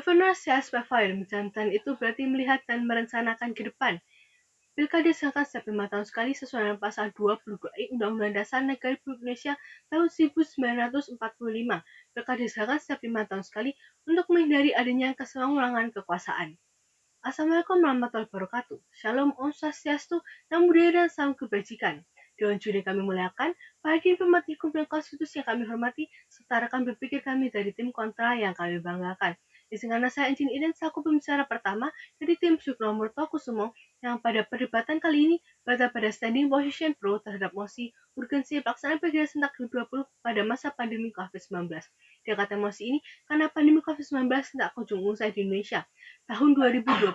Governor says Pavilion mencantumkan itu berarti melihat dan merencanakan ke depan. Pilkada diselenggarakan setiap 5 tahun sekali sesuai dengan pasal 22 Undang-Undang Dasar Negara Republik Indonesia tahun 1945. Pilkada diselenggarakan setiap 5 tahun sekali untuk menghindari adanya keseimbangan kekuasaan. Assalamualaikum warahmatullahi wabarakatuh. Shalom, Om Swastiastu, Namo Buddhaya dan Salam Kebajikan. Dewan Juri kami muliakan, para hadirin pemerhati hukum dan konstitusi yang kami hormati, serta rekan berpikir kami dari tim kontra yang kami banggakan. Izinkan saya izin Iden selaku pembicara pertama dari tim Sukromo Tokusumo yang pada perdebatan kali ini berada pada standing position pro terhadap mosi urgensi pelaksanaan pilkada serentak 2020 pada masa pandemi COVID-19. Dia kata mosi ini karena pandemi COVID-19 tidak kunjung usai di Indonesia. Tahun 2020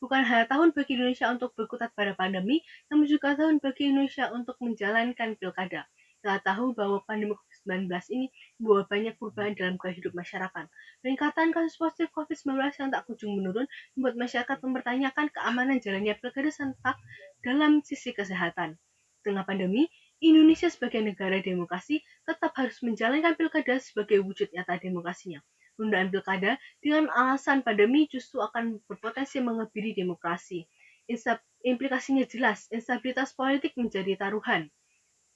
bukan hanya tahun bagi Indonesia untuk berkutat pada pandemi, namun juga tahun bagi Indonesia untuk menjalankan pilkada. Kita tahu bahwa pandemi COVID-19 ini membawa banyak perubahan dalam gaya hidup masyarakat. Peningkatan kasus positif COVID-19 yang tak kunjung menurun membuat masyarakat mempertanyakan keamanan jalannya pilkada serentak dalam sisi kesehatan. Di tengah pandemi, Indonesia sebagai negara demokrasi tetap harus menjalankan pilkada sebagai wujud nyata demokrasinya. Penundaan pilkada dengan alasan pandemi justru akan berpotensi mengebiri demokrasi. Implikasinya jelas, instabilitas politik menjadi taruhan.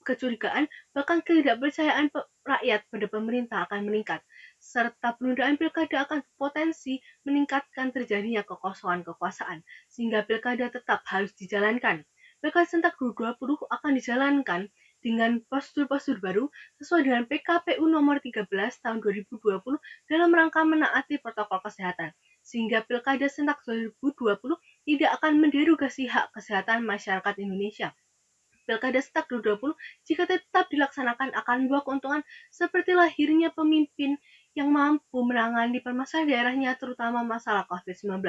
Kecurigaan, bahkan ketidakpercayaan rakyat pada pemerintah akan meningkat, serta penundaan pilkada akan berpotensi meningkatkan terjadinya kekosongan kekuasaan, sehingga pilkada tetap harus dijalankan. Pilkada serentak 2020 akan dijalankan dengan prosedur-prosedur baru sesuai dengan PKPU nomor 13 tahun 2020 dalam rangka menaati protokol kesehatan, sehingga pilkada serentak 2020 tidak akan menderogasi hak kesehatan masyarakat Indonesia. Pilkada serentak 2020 jika tetap dilaksanakan akan membawa keuntungan seperti lahirnya pemimpin yang mampu menangani permasalahan daerahnya terutama masalah COVID-19.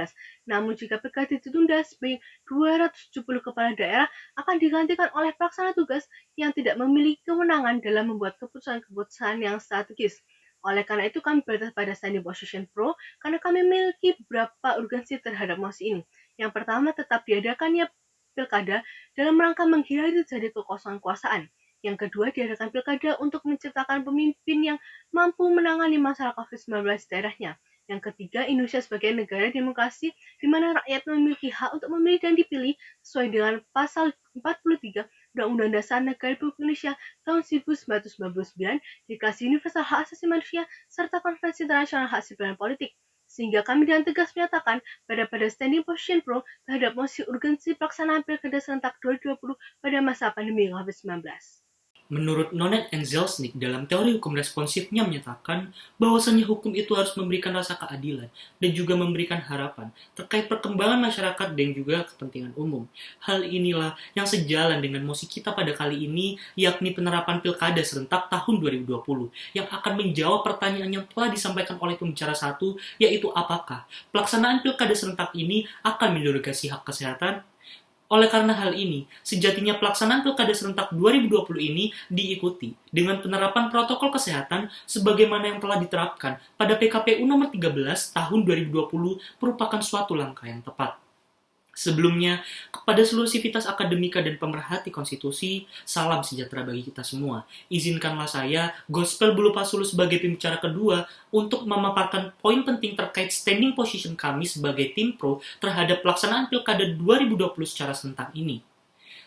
Namun jika pilkada ditunda, sebanyak 270 kepala daerah akan digantikan oleh pelaksana tugas yang tidak memiliki kewenangan dalam membuat keputusan-keputusan yang strategis. Oleh karena itu kami berada pada standing position pro karena kami memiliki beberapa urgensi terhadap mosi ini. Yang pertama, tetap diadakannya pilkada dalam rangka menghindari terjadi kekosongan kekuasaan. Yang kedua, diadakan pilkada untuk menciptakan pemimpin yang mampu menangani masalah COVID-19 di daerahnya. Yang ketiga, Indonesia sebagai negara demokrasi di mana rakyat memiliki hak untuk memilih dan dipilih sesuai dengan pasal 43 Undang-Undang Dasar Negara Republik Indonesia tahun 1999, Deklarasi Universal Hak Asasi Manusia, serta Konvensi Internasional Hak Sipil dan Politik. Sehingga kami dengan tegas menyatakan pada standing position pro terhadap mosi urgensi pelaksanaan pilkada serentak 2020 pada masa pandemi COVID-19. Menurut Nonet and Zelznick dalam teori hukum responsifnya menyatakan bahwasannya hukum itu harus memberikan rasa keadilan dan juga memberikan harapan terkait perkembangan masyarakat dan juga kepentingan umum. Hal inilah yang sejalan dengan mosi kita pada kali ini, yakni penerapan pilkada serentak tahun 2020 yang akan menjawab pertanyaan yang telah disampaikan oleh pembicara satu, yaitu apakah pelaksanaan pilkada serentak ini akan menderogasi hak kesehatan? Oleh karena hal ini, sejatinya pelaksanaan Pilkada serentak 2020 ini diikuti dengan penerapan protokol kesehatan sebagaimana yang telah diterapkan pada PKPU nomor 13 tahun 2020 merupakan suatu langkah yang tepat. Sebelumnya, kepada seluruh sivitas akademika dan pemerhati konstitusi, salam sejahtera bagi kita semua. Izinkanlah saya, Gospel Bulu Pasulu sebagai pembicara kedua, untuk memaparkan poin penting terkait standing position kami sebagai tim pro terhadap pelaksanaan Pilkada 2020 secara serentak ini.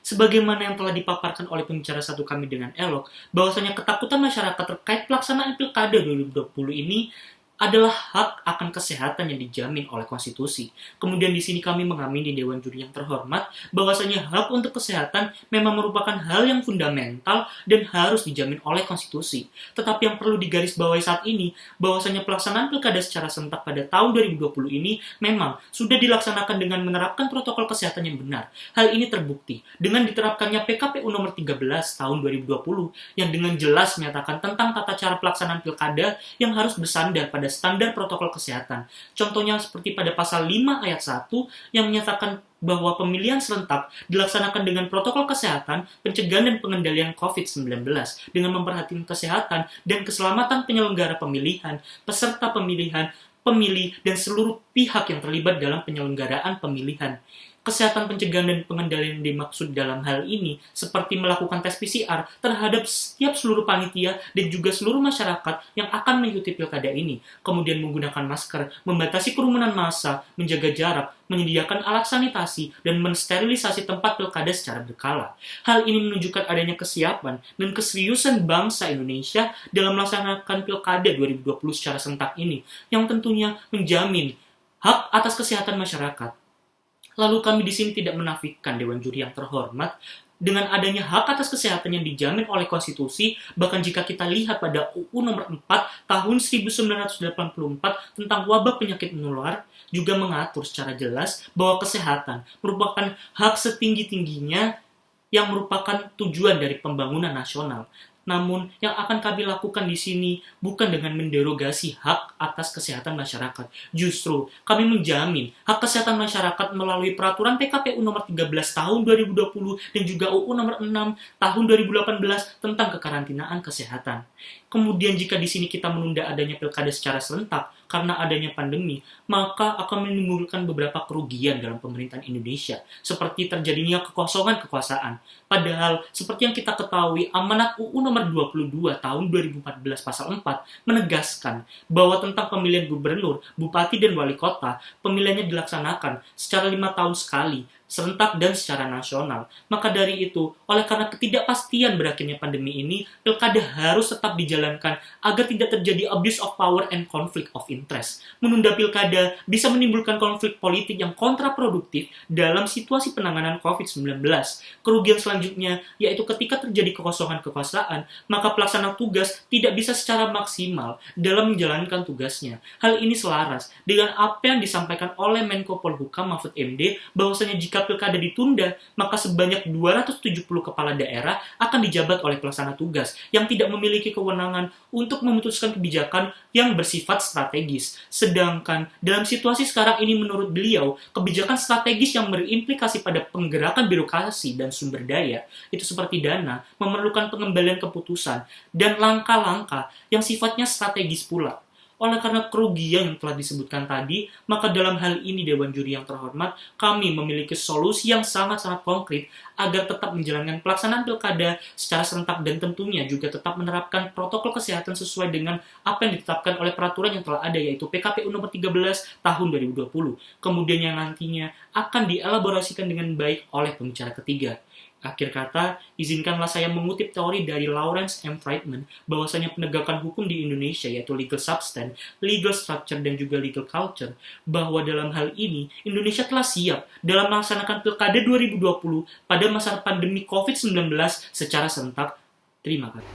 Sebagaimana yang telah dipaparkan oleh pembicara satu kami dengan elok, bahwasanya ketakutan masyarakat terkait pelaksanaan Pilkada 2020 ini adalah hak akan kesehatan yang dijamin oleh konstitusi. Kemudian di sini kami mengamini Dewan Juri yang terhormat bahwasanya hak untuk kesehatan memang merupakan hal yang fundamental dan harus dijamin oleh konstitusi. Tetapi yang perlu digarisbawahi saat ini bahwasanya pelaksanaan pilkada secara serentak pada tahun 2020 ini memang sudah dilaksanakan dengan menerapkan protokol kesehatan yang benar. Hal ini terbukti dengan diterapkannya PKPU nomor 13 tahun 2020 yang dengan jelas menyatakan tentang tata cara pelaksanaan pilkada yang harus bersandar pada standar protokol kesehatan. Contohnya seperti pada pasal 5 ayat 1 yang menyatakan bahwa pemilihan serentak dilaksanakan dengan protokol kesehatan, pencegahan dan pengendalian COVID-19 dengan memperhatikan kesehatan dan keselamatan penyelenggara pemilihan, peserta pemilihan, pemilih, dan seluruh pihak yang terlibat dalam penyelenggaraan pemilihan. Kesehatan pencegahan dan pengendalian yang dimaksud dalam hal ini seperti melakukan tes PCR terhadap setiap seluruh panitia dan juga seluruh masyarakat yang akan mengikuti pilkada ini, kemudian menggunakan masker, membatasi kerumunan massa, menjaga jarak, menyediakan alat sanitasi, dan mensterilisasi tempat pilkada secara berkala. Hal ini menunjukkan adanya kesiapan dan keseriusan bangsa Indonesia dalam melaksanakan pilkada 2020 secara serentak ini, yang tentunya menjamin hak atas kesehatan masyarakat. Lalu kami di sini tidak menafikan Dewan Juri yang terhormat dengan adanya hak atas kesehatan yang dijamin oleh konstitusi, bahkan jika kita lihat pada UU nomor 4 tahun 1984 tentang wabah penyakit menular, juga mengatur secara jelas bahwa kesehatan merupakan hak setinggi-tingginya yang merupakan tujuan dari pembangunan nasional. Namun, yang akan kami lakukan di sini bukan dengan menderogasi hak atas kesehatan masyarakat. Justru, kami menjamin hak kesehatan masyarakat melalui peraturan PKPU nomor 13 tahun 2020 dan juga UU nomor 6 tahun 2018 tentang kekarantinaan kesehatan. Kemudian jika di sini kita menunda adanya pilkada secara serentak karena adanya pandemi, maka akan menimbulkan beberapa kerugian dalam pemerintahan Indonesia, seperti terjadinya kekosongan kekuasaan. Padahal, seperti yang kita ketahui, amanat UU nomor 22 tahun 2014 pasal 4 menegaskan bahwa tentang pemilihan gubernur, bupati, dan wali kota, pemilihannya dilaksanakan secara 5 tahun sekali, serentak dan secara nasional. Maka dari itu, oleh karena ketidakpastian berakhirnya pandemi ini, pilkada harus tetap dijalankan agar tidak terjadi abuse of power and conflict of interest. Menunda pilkada bisa menimbulkan konflik politik yang kontraproduktif dalam situasi penanganan COVID-19. Kerugian selanjutnya yaitu ketika terjadi kekosongan kekuasaan, maka pelaksana tugas tidak bisa secara maksimal dalam menjalankan tugasnya. Hal ini selaras dengan apa yang disampaikan oleh Menko Polhukam Mahfud MD bahwasanya jika pilkada ditunda, maka sebanyak 270 kepala daerah akan dijabat oleh pelaksana tugas yang tidak memiliki kewenangan untuk memutuskan kebijakan yang bersifat strategis. Sedangkan dalam situasi sekarang ini menurut beliau, kebijakan strategis yang berimplikasi pada penggerakan birokrasi dan sumber daya, itu seperti dana, memerlukan pengembalian keputusan, dan langkah-langkah yang sifatnya strategis pula. Oleh karena kerugian yang telah disebutkan tadi, maka dalam hal ini Dewan Juri yang terhormat, kami memiliki solusi yang sangat-sangat konkret agar tetap menjalankan pelaksanaan pilkada secara serentak dan tentunya juga tetap menerapkan protokol kesehatan sesuai dengan apa yang ditetapkan oleh peraturan yang telah ada yaitu PKPU nomor 13 tahun 2020. Kemudian yang nantinya akan dielaborasikan dengan baik oleh pembicara ketiga. Akhir kata, izinkanlah saya mengutip teori dari Lawrence M. Friedman bahwasanya penegakan hukum di Indonesia yaitu legal substance, legal structure, dan juga legal culture, bahwa dalam hal ini Indonesia telah siap dalam melaksanakan pilkada 2020 pada masa pandemi COVID-19 secara serentak. Terima kasih.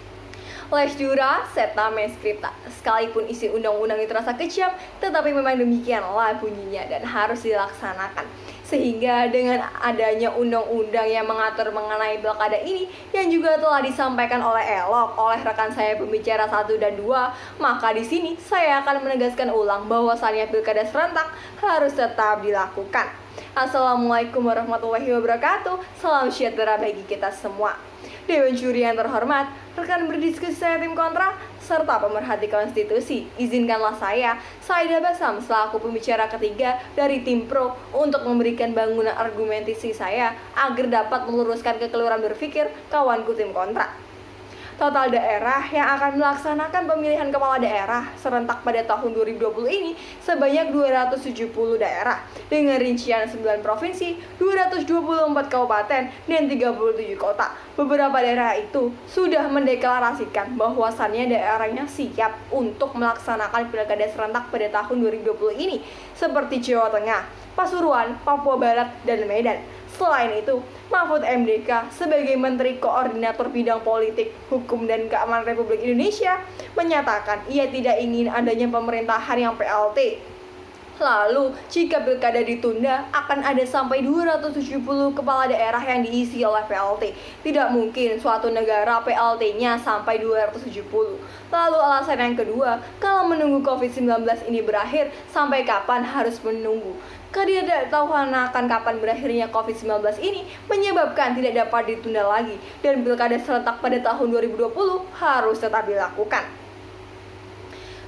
Les jura, seta menscripta. Sekalipun isi undang-undang itu terasa kejam, tetapi memang demikianlah bunyinya dan harus dilaksanakan. Sehingga dengan adanya undang-undang yang mengatur mengenai pilkada ini yang juga telah disampaikan oleh Elok, oleh rekan saya pembicara 1 dan 2, maka di sini saya akan menegaskan ulang bahwasannya pilkada serentak harus tetap dilakukan. Assalamualaikum warahmatullahi wabarakatuh. Salam sejahtera bagi kita semua. Dewan Juri yang terhormat, rekan berdiskusi saya tim kontra, serta pemerhati konstitusi, izinkanlah saya, Saida Basam, selaku pembicara ketiga dari tim pro untuk memberikan bangunan argumentasi saya agar dapat meluruskan kekeliruan berpikir kawanku tim kontra. Total daerah yang akan melaksanakan pemilihan kepala daerah serentak pada tahun 2020 ini sebanyak 270 daerah dengan rincian 9 provinsi, 224 kabupaten, dan 37 kota. Beberapa daerah itu sudah mendeklarasikan bahwasannya daerahnya siap untuk melaksanakan pilkada serentak pada tahun 2020 ini seperti Jawa Tengah, Pasuruan, Papua Barat, dan Medan. Selain itu, Mahfud MDK sebagai Menteri Koordinator Bidang Politik, Hukum, dan Keamanan Republik Indonesia menyatakan ia tidak ingin adanya pemerintahan yang PLT. Lalu, jika pilkada ditunda, akan ada sampai 270 kepala daerah yang diisi oleh PLT. Tidak mungkin suatu negara PLT-nya sampai 270. Lalu alasan yang kedua, kalau menunggu COVID-19 ini berakhir, sampai kapan harus menunggu? Ketidaktahuan akan kapan berakhirnya COVID-19 ini menyebabkan tidak dapat ditunda lagi, dan pilkada serentak pada tahun 2020 harus tetap dilakukan.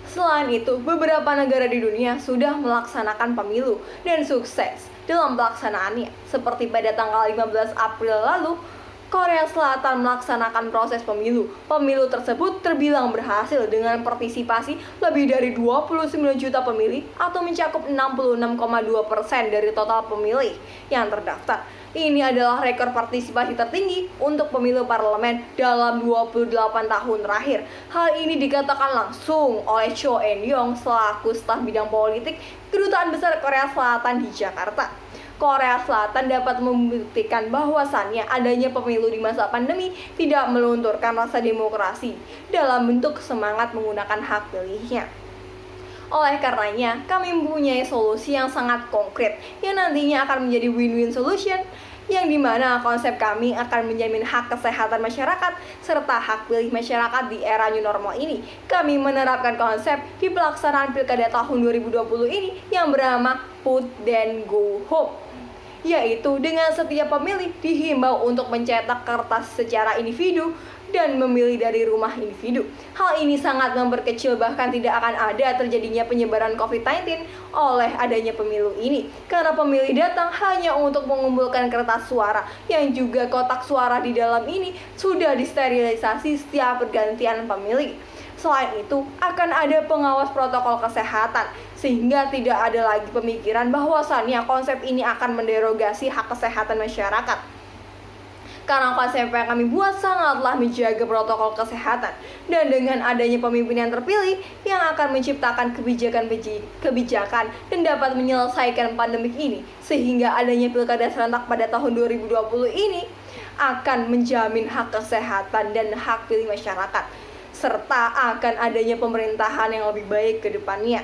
Selain itu, beberapa negara di dunia sudah melaksanakan pemilu dan sukses. dalam pelaksanaannya. Seperti pada tanggal 15 April lalu, Korea Selatan melaksanakan proses pemilu. Pemilu tersebut terbilang berhasil dengan partisipasi lebih dari 29 juta pemilih atau mencakup 66,2% dari total pemilih yang terdaftar. Ini adalah rekor partisipasi tertinggi untuk pemilu parlemen dalam 28 tahun terakhir. Hal ini dikatakan langsung oleh Cho En-yong selaku staf bidang politik Kedutaan Besar Korea Selatan di Jakarta. Korea Selatan dapat membuktikan bahwasannya adanya pemilu di masa pandemi tidak melunturkan rasa demokrasi dalam bentuk semangat menggunakan hak pilihnya. Oleh karenanya, kami mempunyai solusi yang sangat konkret yang nantinya akan menjadi win-win solution, yang dimana konsep kami akan menjamin hak kesehatan masyarakat serta hak pilih masyarakat di era new normal ini. Kami menerapkan konsep di pelaksanaan pilkada tahun 2020 ini yang bernama Put Then Go Home, yaitu dengan setiap pemilih dihimbau untuk mencetak kertas secara individu dan memilih dari rumah individu. Hal ini sangat memperkecil bahkan tidak akan ada terjadinya penyebaran COVID-19 oleh adanya pemilu ini, karena pemilih datang hanya untuk mengumpulkan kertas suara yang juga kotak suara di dalam ini sudah disterilisasi setiap pergantian pemilih. Selain itu, akan ada pengawas protokol kesehatan, sehingga tidak ada lagi pemikiran bahwasannya konsep ini akan menderogasi hak kesehatan masyarakat. Karena konsep yang kami buat sangatlah menjaga protokol kesehatan, dan dengan adanya pemimpin yang terpilih yang akan menciptakan kebijakan dan dapat menyelesaikan pandemik ini, sehingga adanya pilkada serentak pada tahun 2020 ini akan menjamin hak kesehatan dan hak pilih masyarakat, serta akan adanya pemerintahan yang lebih baik ke depannya.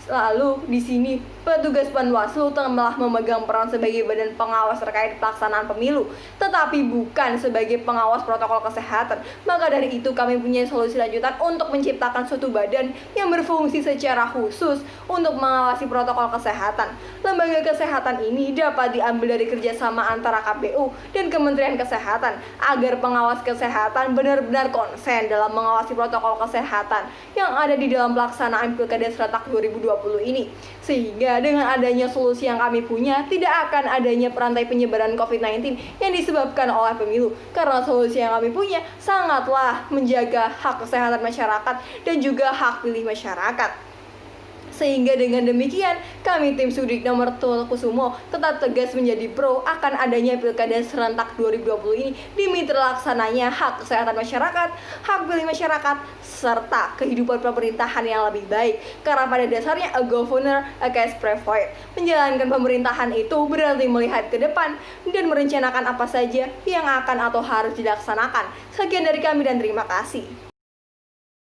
Lalu di sini petugas Panwaslu telah memegang peran sebagai badan pengawas terkait pelaksanaan pemilu, tetapi bukan sebagai pengawas protokol kesehatan. Maka dari itu kami punya solusi lanjutan untuk menciptakan suatu badan yang berfungsi secara khusus untuk mengawasi protokol kesehatan. Lembaga kesehatan ini dapat diambil dari kerjasama antara KPU dan Kementerian Kesehatan agar pengawas kesehatan benar-benar konsen dalam mengawasi protokol kesehatan yang ada di dalam pelaksanaan Pilkada serentak 2020 ini. Sehingga dengan adanya solusi yang kami punya, tidak akan adanya perantai penyebaran COVID-19 yang disebabkan oleh pemilu, karena solusi yang kami punya sangatlah menjaga hak kesehatan masyarakat dan juga hak pilih masyarakat. Sehingga dengan demikian, kami tim Sudik nomor Kusumo tetap tegas menjadi pro akan adanya Pilkada serentak 2020 ini demi terlaksananya hak kesehatan masyarakat, hak pilih masyarakat, serta kehidupan pemerintahan yang lebih baik. Karena pada dasarnya a governor a case preferred. Menjalankan pemerintahan itu berarti melihat ke depan dan merencanakan apa saja yang akan atau harus dilaksanakan. Sekian dari kami dan terima kasih.